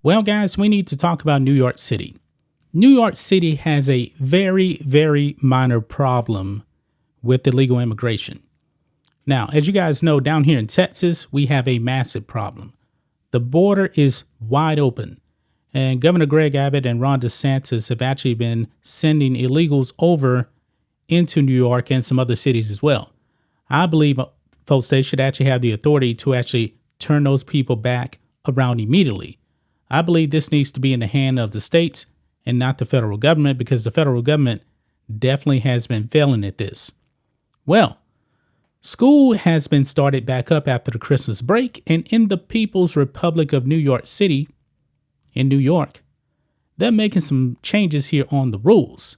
Well, guys, we need to talk about New York City. New York City has a very, very minor problem with illegal immigration. Now, as you guys know, down here in Texas, we have a massive problem. The border is wide open, and Governor Greg Abbott and Ron DeSantis have actually been sending illegals over into New York and some other cities as well. I believe, folks, they should actually have the authority to actually turn those people back around immediately. I believe this needs to be in the hand of the states and not the federal government, because the federal government definitely has been failing at this. Well, school has been started back up after the Christmas break, and in the People's Republic of New York City, in New York, they're making some changes here on the rules.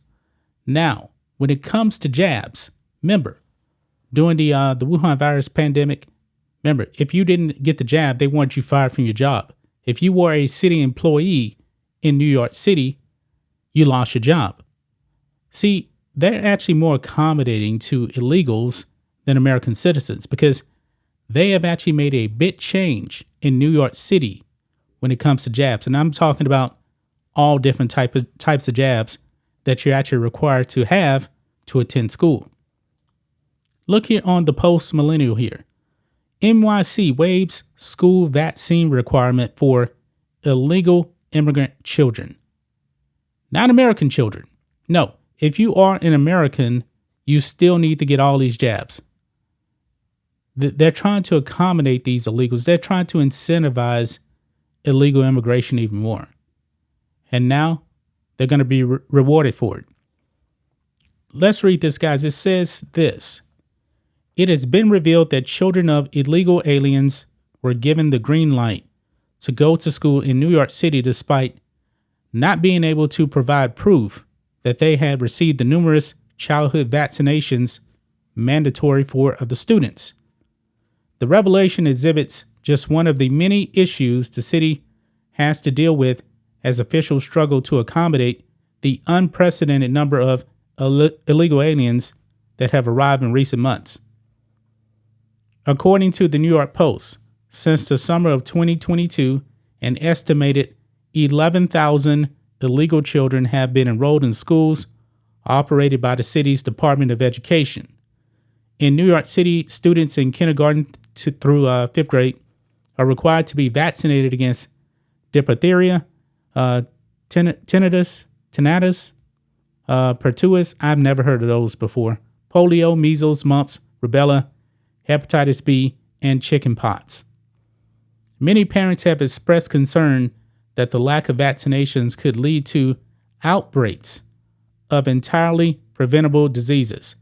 Now, when it comes to jabs, remember, during the Wuhan virus pandemic, remember, if you didn't get the jab, they want you fired from your job. If you were a city employee in New York City, you lost your job. See, they're actually more accommodating to illegals than American citizens, because they have actually made a big change in New York City when it comes to jabs. And I'm talking about all different types of jabs that you're actually required to have to attend school. Look here on the post-millennial here. NYC waives school vaccine requirement for illegal immigrant children. Not American children. No, if you are an American, you still need to get all these jabs. They're trying to accommodate these illegals. They're trying to incentivize illegal immigration even more. And now they're going to be rewarded for it. Let's read this, guys. It says this. It has been revealed that children of illegal aliens were given the green light to go to school in New York City despite not being able to provide proof that they had received the numerous childhood vaccinations mandatory for the students. The revelation exhibits just one of the many issues the city has to deal with as officials struggle to accommodate the unprecedented number of illegal aliens that have arrived in recent months. According to the New York Post, since the summer of 2022, an estimated 11,000 illegal children have been enrolled in schools operated by the city's Department of Education. In New York City, students in kindergarten through fifth grade are required to be vaccinated against diphtheria, tinnitus, pertussis, I've never heard of those before, polio, measles, mumps, rubella, hepatitis B, and chickenpox. Many parents have expressed concern that the lack of vaccinations could lead to outbreaks of entirely preventable diseases.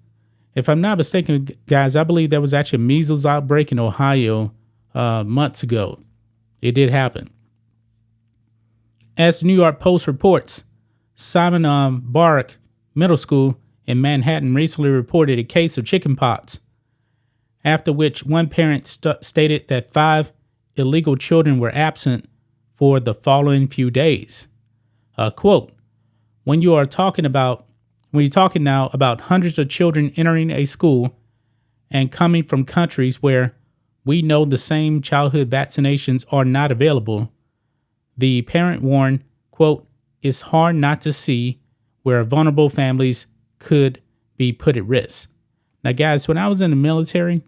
If I'm not mistaken, guys, I believe there was actually a measles outbreak in Ohio months ago. It did happen. As the New York Post reports, Simon Barrack Middle School in Manhattan recently reported a case of chickenpox, after which one parent stated that 5 illegal children were absent for the following few days. Quote, when you're talking now about hundreds of children entering a school and coming from countries where we know the same childhood vaccinations are not available, the parent warned, quote, it's hard not to see where vulnerable families could be put at risk. Now, guys, when I was in the military,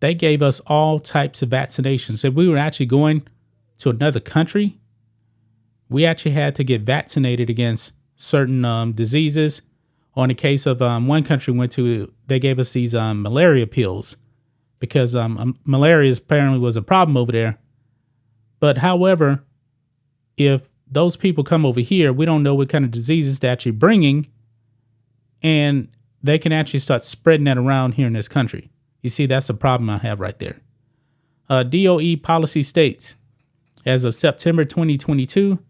they gave us all types of vaccinations. If we were actually going to another country, we actually had to get vaccinated against certain diseases. Or in the case of one country we went to, they gave us these malaria pills because malaria apparently was a problem over there. But however, if those people come over here, we don't know what kind of diseases they're actually bringing, and they can actually start spreading that around here in this country. You see, that's a problem I have right there. DOE policy states, as of September 2022,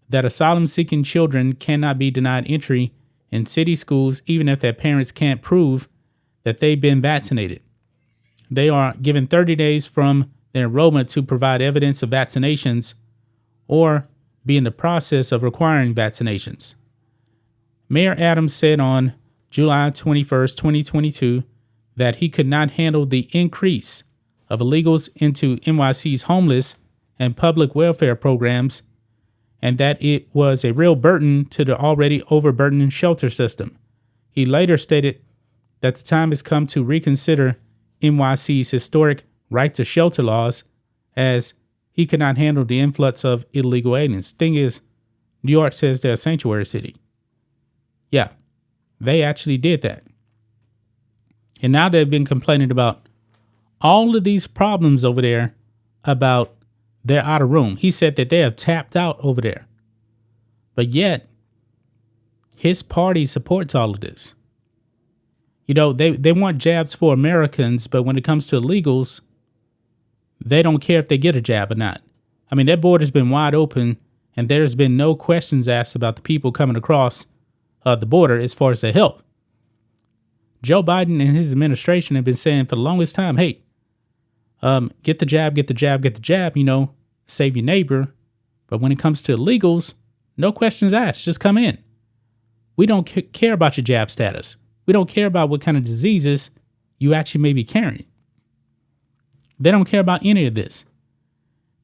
that asylum-seeking children cannot be denied entry in city schools even if their parents can't prove that they've been vaccinated. They are given 30 days from their enrollment to provide evidence of vaccinations or be in the process of requiring vaccinations. Mayor Adams said on July 21st, 2022, that he could not handle the increase of illegals into NYC's homeless and public welfare programs and that it was a real burden to the already overburdened shelter system. He later stated that the time has come to reconsider NYC's historic right to shelter laws, as he could not handle the influx of illegal aliens. Thing is, New York says they're a sanctuary city. Yeah, they actually did that. And now they've been complaining about all of these problems over there about they're out of room. He said that they have tapped out over there. But yet, his party supports all of this. You know, they want jabs for Americans, but when it comes to illegals, they don't care if they get a jab or not. I mean, that border's been wide open, and there's been no questions asked about the people coming across the border as far as their health. Joe Biden and his administration have been saying for the longest time, hey, get the jab, get the jab, get the jab, you know, save your neighbor. But when it comes to illegals, no questions asked, just come in. We don't care about your jab status. We don't care about what kind of diseases you actually may be carrying. They don't care about any of this.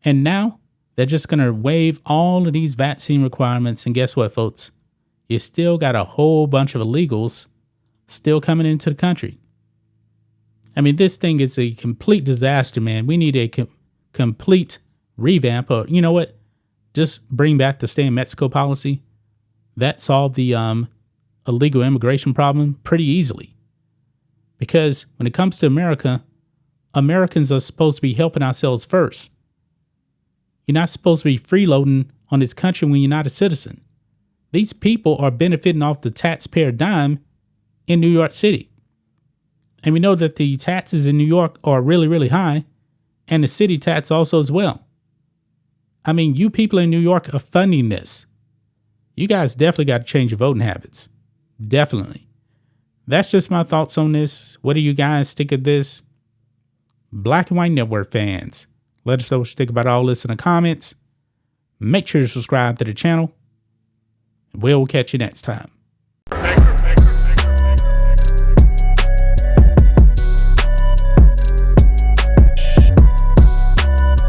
And now they're just going to waive all of these vaccine requirements. And guess what, folks? You still got a whole bunch of illegals still coming into the country. I mean, this thing is a complete disaster, man. We need a complete revamp. Or you know what? Just bring back the stay in Mexico policy. That solved the illegal immigration problem pretty easily. Because when it comes to America, Americans are supposed to be helping ourselves first. You're not supposed to be freeloading on this country when you're not a citizen. These people are benefiting off the taxpayer dime in New York City. And we know that the taxes in New York are really, really high, and the city tax also as well. I mean, you people in New York are funding this. You guys definitely got to change your voting habits. Definitely. That's just my thoughts on this. What do you guys think of this? Black and White Network fans, let us know what you think about all this in the comments. Make sure to subscribe to the channel. We'll catch you next time.